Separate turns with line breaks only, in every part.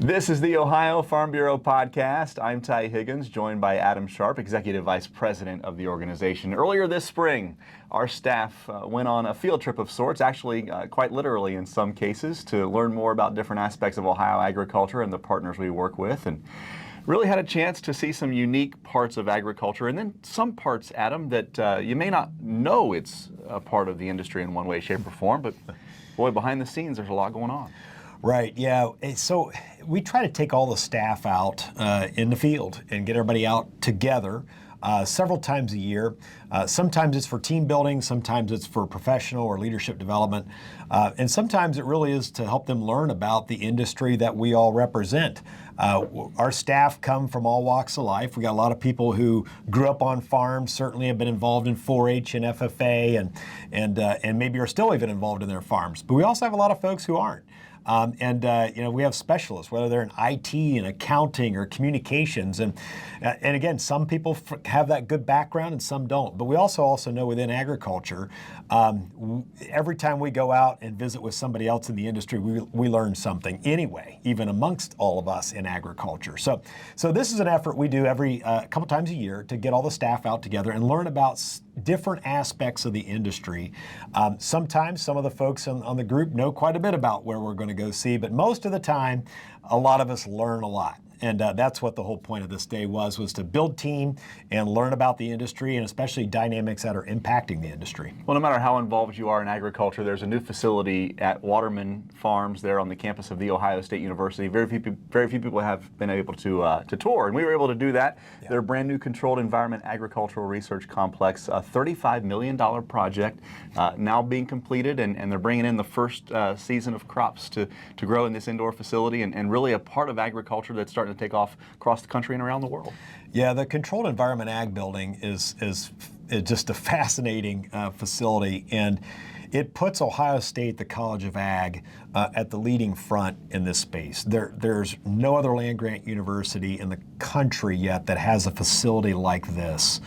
This is the Ohio Farm Bureau podcast. I'm Ty Higgins, joined by Adam Sharp, Executive Vice President of the organization. Earlier this spring, our staff went on a field trip of sorts, actually quite literally in some cases, to learn more about different aspects of Ohio agriculture and the partners we work with, and really had a chance to see some unique parts of agriculture, and then some parts, Adam, that you may not know it's a part of the industry in one way, shape, or form, but boy, behind the scenes, there's a lot going on.
Right, yeah. So we try to take all the staff out in the field and get everybody out together several times a year. Sometimes it's for team building, sometimes it's for professional or leadership development, and sometimes it really is to help them learn about the industry that we all represent. Our staff come from all walks of life. We got a lot of people who grew up on farms, certainly have been involved in 4-H and FFA, and maybe are still even involved in their farms. But we also have a lot of folks who aren't. We have specialists, whether they're in IT and accounting or communications, and again, some people have that good background and some don't. But we also know within agriculture, every time we go out and visit with somebody else in the industry, we learn something anyway, even amongst all of us in agriculture. So this is an effort we do every couple times a year to get all the staff out together and learn about different aspects of the industry. Sometimes some of the folks on the group know quite a bit about where we're going to go see, but most of the time, a lot of us learn a lot. And that's what the whole point of this day was to build team and learn about the industry, and especially dynamics that are impacting the industry.
Well, no matter how involved you are in agriculture, there's a new facility at Waterman Farms there on the campus of The Ohio State University. Very few people have been able to tour, and we were able to do that. Yeah. Their brand new controlled environment agricultural research complex, a $35 million project now being completed, and they're bringing in the first season of crops to grow in this indoor facility, and really a part of agriculture that's starting to take off across the country and around the world.
Yeah, the Controlled Environment Ag Building is just a fascinating facility, and it puts Ohio State, the College of Ag, at the leading front in this space. There's no other land-grant university in the country yet that has a facility like this.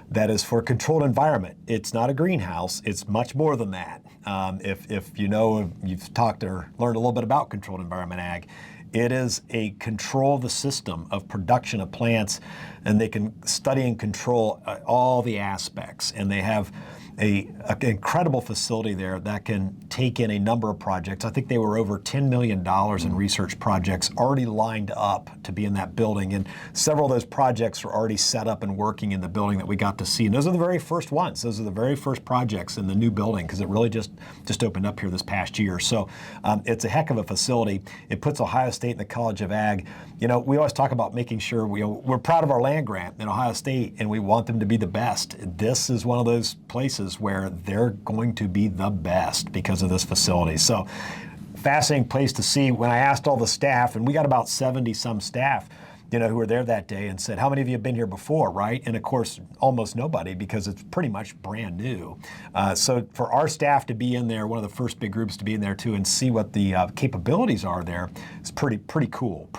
That is for controlled environment. It's not a greenhouse, it's much more than that. If you've talked or learned a little bit about controlled environment ag, it is a control of the system of production of plants, and they can study and control all the aspects, and they have an incredible facility there that can take in a number of projects. I think they were over $10 million in research projects already lined up to be in that building, and several of those projects are already set up and working in the building that we got to see. And those are the very first ones. Those are the very first projects in the new building, because it really just opened up here this past year. So it's a heck of a facility. It puts Ohio State and the College of Ag. We always talk about making sure we're proud of our land grant in Ohio State, and we want them to be the best. This is one of those places where they're going to be the best because of this facility. So fascinating place to see. When I asked all the staff, and we got about 70 some staff, who were there that day, and said, how many of you have been here before, right? And of course, almost nobody, because it's pretty much brand new. So for our staff to be in there, one of the first big groups to be in there too, and see what the capabilities are there, is pretty cool.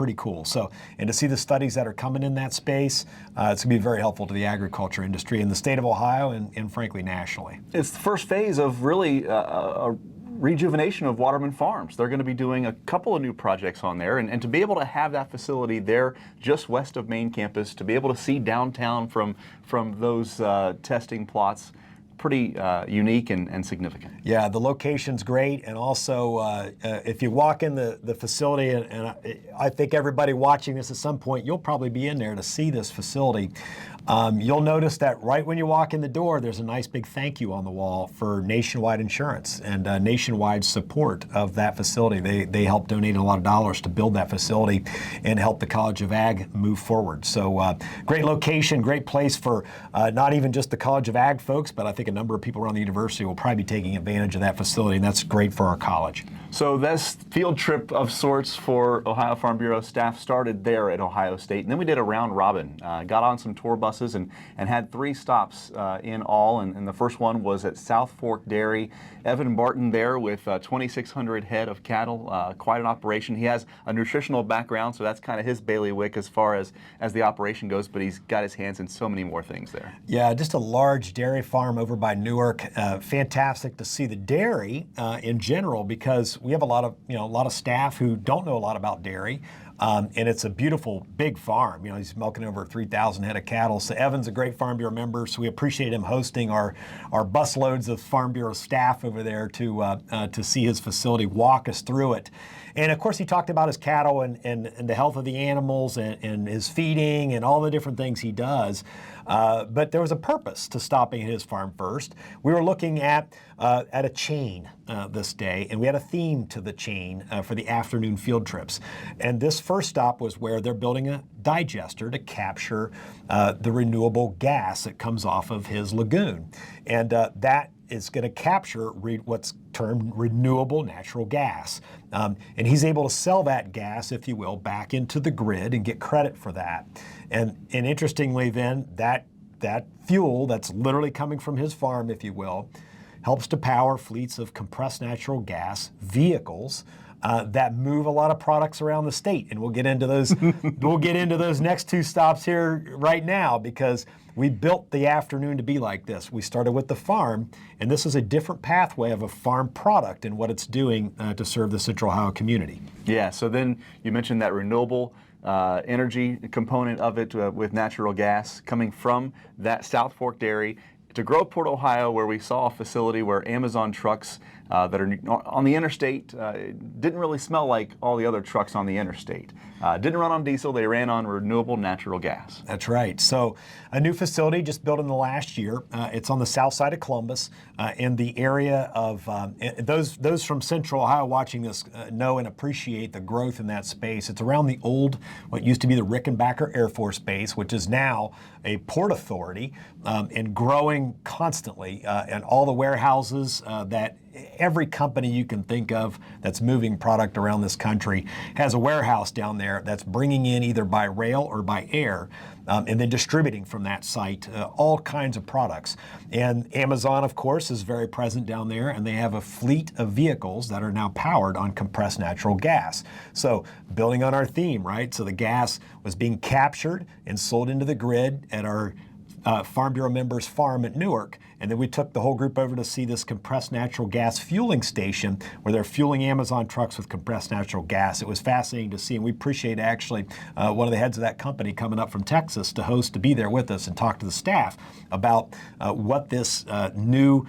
So, and to see the studies that are coming in that space, it's gonna be very helpful to the agriculture industry in the state of Ohio and frankly, nationally.
It's the first phase of really a rejuvenation of Waterman Farms. They're going to be doing a couple of new projects on there, and to be able to have that facility there just west of main campus, to be able to see downtown from those testing plots, pretty unique and significant.
Yeah, the location's great, and also if you walk in the facility, and I think everybody watching this at some point, you'll probably be in there to see this facility. You'll notice that right when you walk in the door, there's a nice big thank you on the wall for Nationwide Insurance and Nationwide support of that facility. They helped donate a lot of dollars to build that facility and help the College of Ag move forward. So great location, great place for not even just the College of Ag folks, but I think a number of people around the university will probably be taking advantage of that facility, and that's great for our college.
So this field trip of sorts for Ohio Farm Bureau staff started there at Ohio State, and then we did a round robin, got on some tour buses and had 3 stops in all, and the first one was at South Fork Dairy. Evan Barton there with 2,600 head of cattle, quite an operation. He has a nutritional background, so that's kind of his bailiwick as far as the operation goes, but he's got his hands in so many more things there.
Yeah, just a large dairy farm over by Newark. Fantastic to see the dairy in general, because we have a lot of staff who don't know a lot about dairy. And it's a beautiful, big farm. He's milking over 3,000 head of cattle. So Evan's a great Farm Bureau member, so we appreciate him hosting our busloads of Farm Bureau staff over there to see his facility, walk us through it. And of course, he talked about his cattle and the health of the animals and his feeding and all the different things he does. But there was a purpose to stopping at his farm first. We were looking at a chain this day, and we had a theme to the chain for the afternoon field trips. And this first stop was where they're building a digester to capture the renewable gas that comes off of his lagoon. And that is going to capture what's termed renewable natural gas. And he's able to sell that gas, if you will, back into the grid and get credit for that. And interestingly then, that fuel that's literally coming from his farm, if you will, helps to power fleets of compressed natural gas vehicles that move a lot of products around the state. And we'll get into those we'll get into those next two stops here right now, because we built the afternoon to be like this. We started with the farm, and this is a different pathway of a farm product and what it's doing to serve the Central Ohio community.
Yeah, so then you mentioned that renewable energy component of it with natural gas coming from that South Fork dairy to Groveport, Ohio, where we saw a facility where Amazon trucks that are on the interstate didn't really smell like all the other trucks on the interstate. Didn't run on diesel, they ran on renewable natural gas.
That's right. So a new facility just built in the last year. It's on the south side of Columbus in the area of, those from Central Ohio watching this know and appreciate the growth in that space. It's around the old, what used to be the Rickenbacker Air Force Base, which is now a port authority and growing constantly, and all the warehouses that every company you can think of that's moving product around this country has a warehouse down there that's bringing in either by rail or by air, and then distributing from that site all kinds of products. And Amazon, of course, is very present down there, and they have a fleet of vehicles that are now powered on compressed natural gas. So building on our theme, right? So the gas was being captured and sold into the grid at our Farm Bureau members' farm at Newark, and then we took the whole group over to see this compressed natural gas fueling station where they're fueling Amazon trucks with compressed natural gas. It was fascinating to see, and we appreciate actually one of the heads of that company coming up from Texas to be there with us and talk to the staff about what this new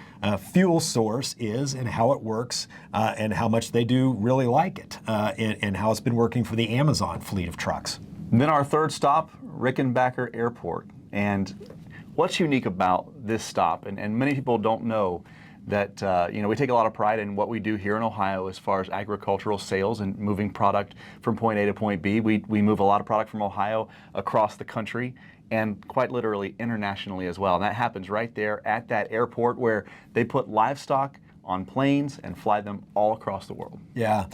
fuel source is and how it works and how much they do really like it and how it's been working for the Amazon fleet of trucks.
And then our third stop, Rickenbacker Airport. And what's unique about this stop, and many people don't know that we take a lot of pride in what we do here in Ohio as far as agricultural sales and moving product from point A to point B. We move a lot of product from Ohio across the country and quite literally internationally as well. And that happens right there at that airport where they put livestock on planes and fly them all across the world.
Yeah.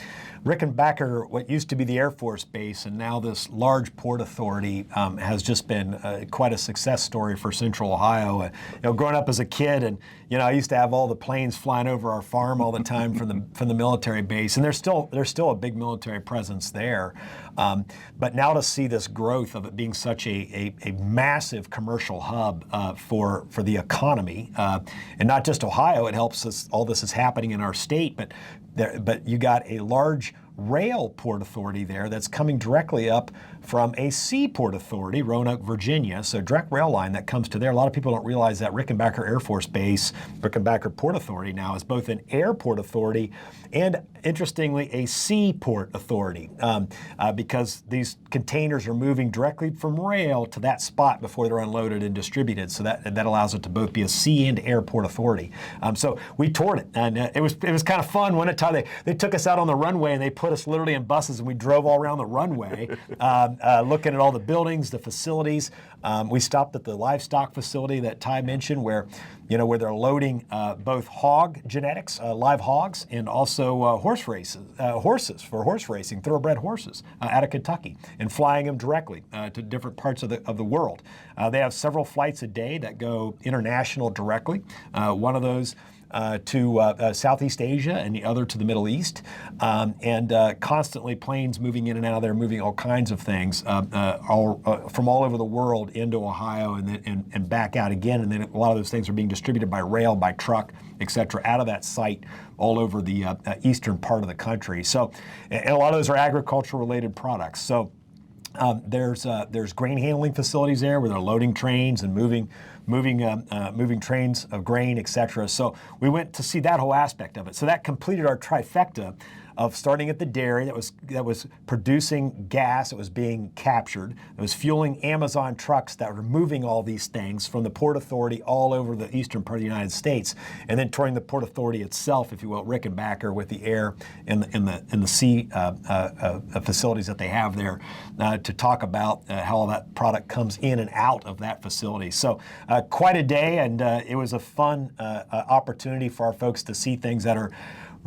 Rickenbacker, what used to be the Air Force Base and now this large port authority, has just been quite a success story for Central Ohio. Growing up as a kid, and I used to have all the planes flying over our farm all the time from the military base, and there's still a big military presence there. But now to see this growth of it being such a massive commercial hub for the economy, and not just Ohio, it helps us. All this is happening in our state, but you got a large rail port authority there that's coming directly up from a seaport authority, Roanoke, Virginia. So direct rail line that comes to there. A lot of people don't realize that Rickenbacker Air Force Base, Rickenbacker Port Authority now is both an airport authority and, interestingly, a seaport authority because these containers are moving directly from rail to that spot before they're unloaded and distributed. So that allows it to both be a sea and airport authority. So we toured it, and it was kind of fun. One time they took us out on the runway and they put us literally in buses, and we drove all around the runway looking at all the buildings, the facilities. We stopped at the livestock facility that Ty mentioned where they're loading both hog genetics, live hogs, and also horses for horse racing, thoroughbred horses out of Kentucky, and flying them directly to different parts of the world. They have several flights a day that go international directly. One of those to Southeast Asia and the other to the Middle East, and constantly planes moving in and out of there, moving all kinds of things from all over the world into Ohio and back out again. And then a lot of those things are being distributed by rail, by truck, et cetera, out of that site all over the eastern part of the country. So, and a lot of those are agricultural-related products. So there's grain handling facilities there where they're loading trains and moving trains of grain, et cetera. So we went to see that whole aspect of it. So that completed our trifecta of starting at the dairy that was producing gas, it was being captured, it was fueling Amazon trucks that were moving all these things from the Port Authority all over the eastern part of the United States, and then touring the Port Authority itself, if you will, Rickenbacker, with the air and the sea facilities that they have there, to talk about how all that product comes in and out of that facility. So quite a day, and it was a fun opportunity for our folks to see things that are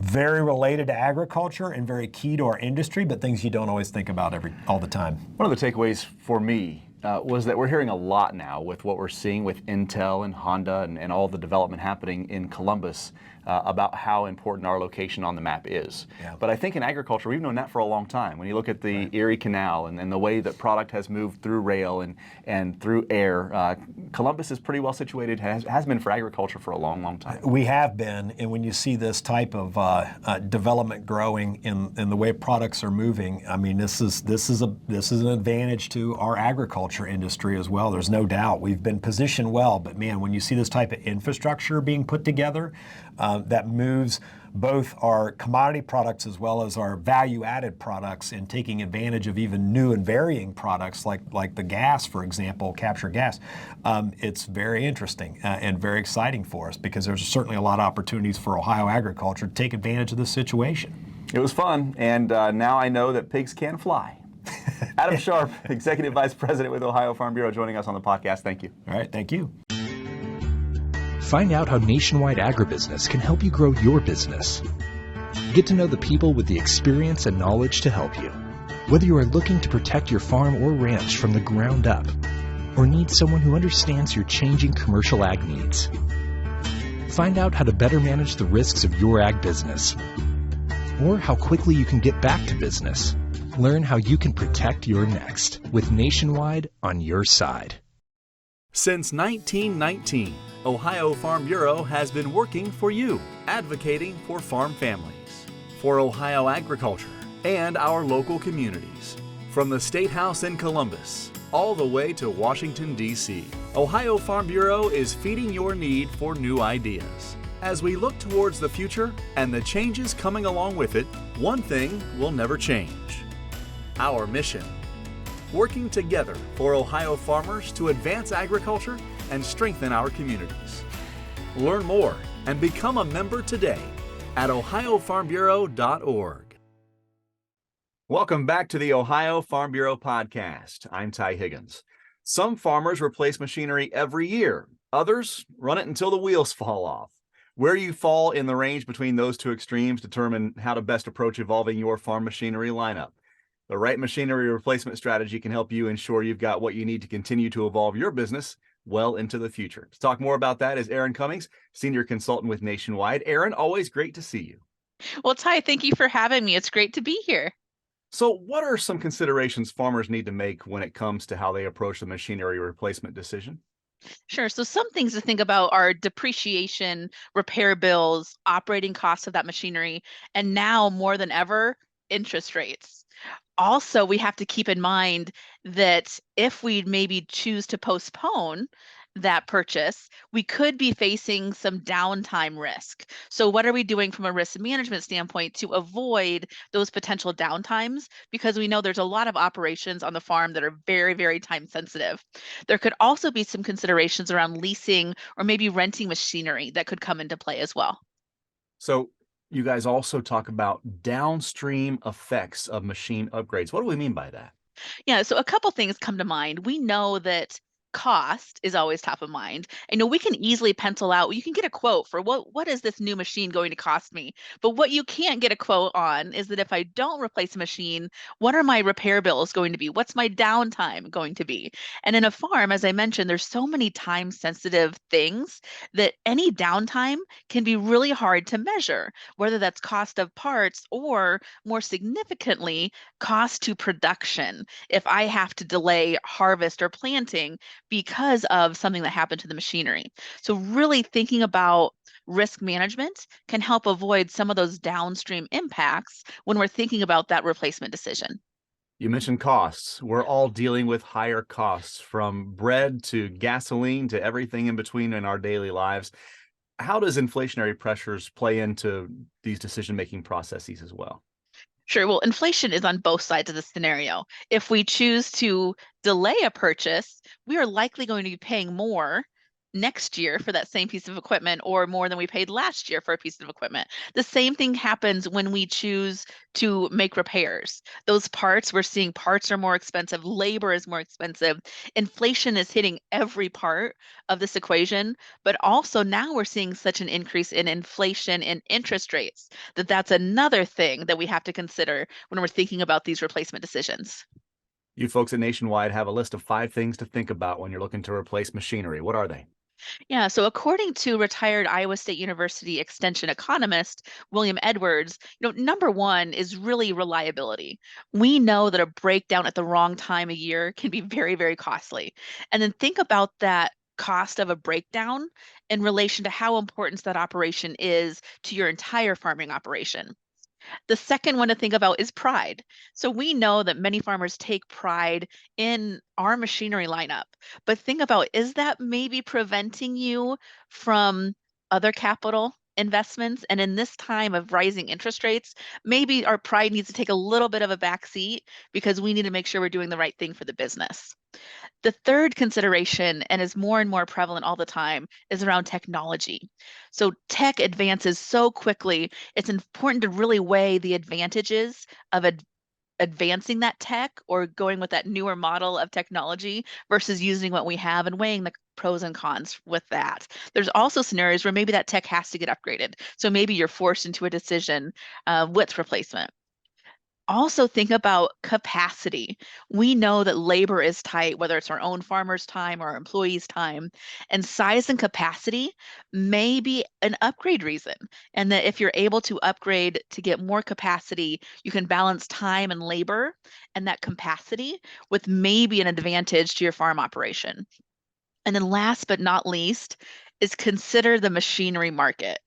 very related to agriculture and very key to our industry, but things you don't always think about all the time.
One of the takeaways for me was that we're hearing a lot now with what we're seeing with Intel and Honda and all the development happening in Columbus about how important our location on the map is.
Yeah.
But I think in agriculture, we've known that for a long time. When you look at the Erie Canal and the way that product has moved through rail and through air, Columbus is pretty well situated, has been for agriculture for a long, long time.
We have been, and when you see this type of development growing in the way products are moving, I mean, this is an advantage to our agriculture industry as well. There's no doubt. We've been positioned well, but man, when you see this type of infrastructure being put together, that moves both our commodity products as well as our value-added products, and taking advantage of even new and varying products like the gas, for example, capture gas. It's very interesting and very exciting for us, because there's certainly a lot of opportunities for Ohio agriculture to take advantage of this situation.
It was fun, and now I know that pigs can fly. Adam Sharp, Executive Vice President with Ohio Farm Bureau, joining us on the podcast. Thank you.
All right, thank you.
Find out how Nationwide Agribusiness can help you grow your business. Get to know the people with the experience and knowledge to help you. Whether you are looking to protect your farm or ranch from the ground up, or need someone who understands your changing commercial ag needs. Find out how to better manage the risks of your ag business, or how quickly you can get back to business. Learn how you can protect your next with Nationwide on your side.
Since 1919, Ohio Farm Bureau has been working for you, advocating for farm families, for Ohio agriculture, and our local communities. From the State House in Columbus, all the way to Washington, D.C., Ohio Farm Bureau is feeding your need for new ideas. As we look towards the future and the changes coming along with it, one thing will never change: our mission. Working together for Ohio farmers to advance agriculture and strengthen our communities. Learn more and become a member today at ohiofarmbureau.org.
Welcome back to the Ohio Farm Bureau podcast. I'm Ty Higgins. Some farmers replace machinery every year. Others run it until the wheels fall off. Where you fall in the range between those two extremes determine how to best approach evolving your farm machinery lineup. The right machinery replacement strategy can help you ensure you've got what you need to continue to evolve your business well into the future. To talk more about that is Erin Cummings, Senior Consultant with Nationwide. Erin, always great to see you.
Well, Ty, thank you for having me. It's great to be here.
So what are some considerations farmers need to make when it comes to how they approach the machinery replacement decision?
Sure. So some things to think about are depreciation, repair bills, operating costs of that machinery, and now more than ever, interest rates. Also, we have to keep in mind that if we maybe choose to postpone that purchase, we could be facing some downtime risk. So what are we doing from a risk management standpoint to avoid those potential downtimes? Because we know there's a lot of operations on the farm that are very, very time sensitive. There could also be some considerations around leasing or maybe renting machinery that could come into play as well.
So you guys also talk about downstream effects of machine upgrades. What do we mean by that?
Yeah, so a couple things come to mind. We know that cost is always top of mind. I know we can easily pencil out, you can get a quote for what is this new machine going to cost me? But what you can't get a quote on is that if I don't replace a machine, what are my repair bills going to be? What's my downtime going to be? And in a farm, as I mentioned, there's so many time sensitive things that any downtime can be really hard to measure, whether that's cost of parts or more significantly, cost to production. If I have to delay harvest or planting because of something that happened to the machinery. So really thinking about risk management can help avoid some of those downstream impacts when we're thinking about that replacement decision.
You mentioned costs. We're all dealing with higher costs, from bread to gasoline to everything in between in our daily lives. How does inflationary pressures play into these decision-making processes as well?
Sure. Well, inflation is on both sides of the scenario. If we choose to delay a purchase, we are likely going to be paying more next year for that same piece of equipment or more than we paid last year for a piece of equipment. The same thing happens when we choose to make repairs. Those parts, we're seeing parts are more expensive, labor is more expensive. Inflation is hitting every part of this equation, but also now we're seeing such an increase in inflation and interest rates that that's another thing that we have to consider when we're thinking about these replacement decisions.
You folks at Nationwide have a list of 5 things to think about when you're looking to replace machinery. What are they?
Yeah, so according to retired Iowa State University extension economist William Edwards, number one is really reliability. We know that a breakdown at the wrong time of year can be very, very costly. And then think about that cost of a breakdown in relation to how important that operation is to your entire farming operation. The second one to think about is pride. So we know that many farmers take pride in our machinery lineup, but think about, is that maybe preventing you from other capital investments? And in this time of rising interest rates, maybe our pride needs to take a little bit of a back seat because we need to make sure we're doing the right thing for the business. The third consideration, and is more and more prevalent all the time, is around technology. So tech advances so quickly, it's important to really weigh the advantages of advancing that tech or going with that newer model of technology versus using what we have and weighing the pros and cons with that. There's also scenarios where maybe that tech has to get upgraded. So maybe you're forced into a decision with replacement. Also think about capacity. We know that labor is tight, whether it's our own farmers' time or our employees' time, and size and capacity may be an upgrade reason. And that if you're able to upgrade to get more capacity, you can balance time and labor and that capacity with maybe an advantage to your farm operation. And then last but not least is consider the machinery market.